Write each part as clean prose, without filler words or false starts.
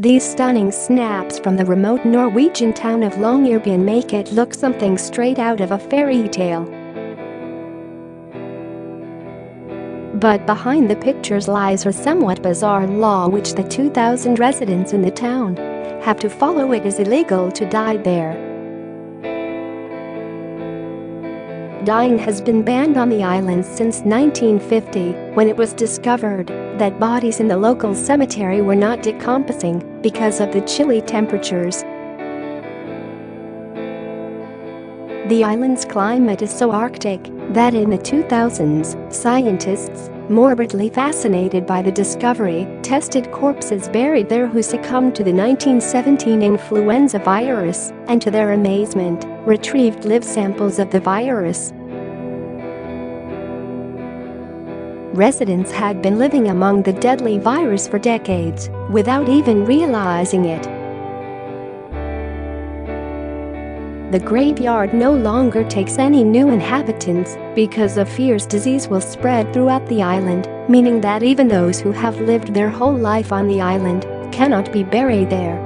These stunning snaps from the remote Norwegian town of Longyearbyen make it look something straight out of a fairy tale. But behind the pictures lies a somewhat bizarre law which the 2,000 residents in the town have to follow. It is illegal to die there. Dying has been banned on the island since 1950, when it was discovered that bodies in the local cemetery were not decomposing because of the chilly temperatures. The island's climate is so arctic that in the 2000s, scientists, morbidly fascinated by the discovery, tested corpses buried there who succumbed to the 1917 influenza virus and, to their amazement, retrieved live samples of the virus. Residents had been living among the deadly virus for decades without even realizing it. The graveyard no longer takes any new inhabitants because of fears disease will spread throughout the island, meaning that even those who have lived their whole life on the island cannot be buried there.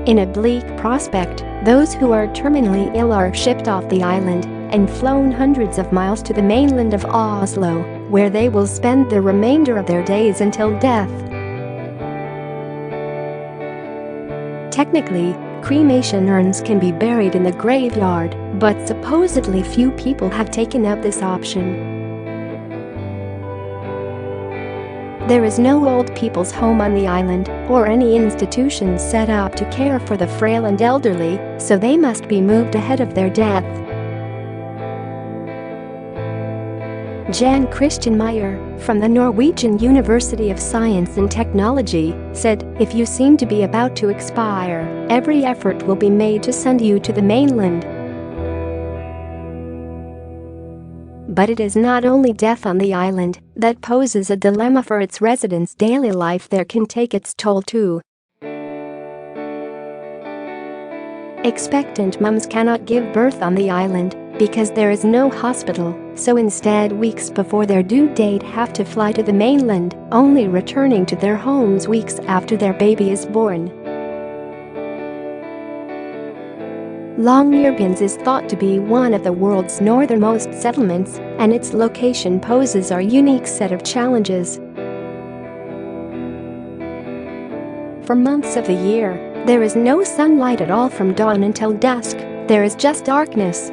In a bleak prospect, those who are terminally ill are shipped off the island and flown hundreds of miles to the mainland of Oslo, where they will spend the remainder of their days until death. Technically, cremation urns can be buried in the graveyard, but supposedly few people have taken up this option. There is no old people's home on the island or any institutions set up to care for the frail and elderly, so they must be moved ahead of their death. Christian Meyer, from the Norwegian University of Science and Technology, said, "If you seem to be about to expire, every effort will be made to send you to the mainland." But it is not only death on the island that poses a dilemma for its residents. Daily life there can take its toll too. Expectant mums cannot give birth on the island because there is no hospital, so instead weeks before their due date have to fly to the mainland, only returning to their homes weeks after their baby is born. Longyearbyen is thought to be one of the world's northernmost settlements, and its location poses a unique set of challenges. For months of the year, there is no sunlight at all from dawn until dusk. There is just darkness.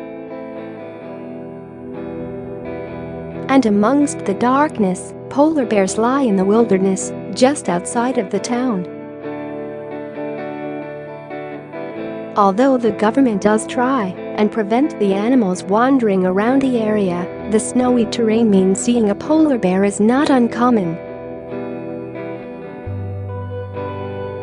And amongst the darkness, polar bears lie in the wilderness just outside of the town. Although the government does try and prevent the animals wandering around the area, the snowy terrain means seeing a polar bear is not uncommon.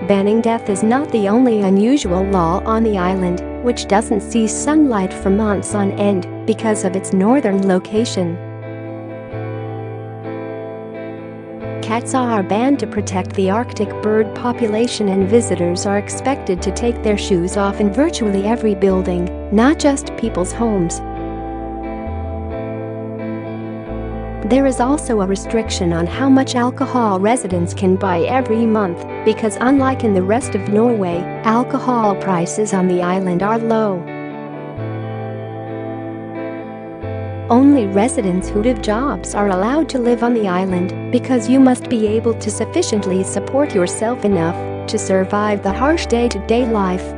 Banning death is not the only unusual law on the island, which doesn't see sunlight for months on end because of its northern location. Cats are banned to protect the Arctic bird population, and visitors are expected to take their shoes off in virtually every building, not just people's homes. There is also a restriction on how much alcohol residents can buy every month, because unlike in the rest of Norway, alcohol prices on the island are low. Only residents who have jobs are allowed to live on the island, because you must be able to sufficiently support yourself enough to survive the harsh day-to-day life.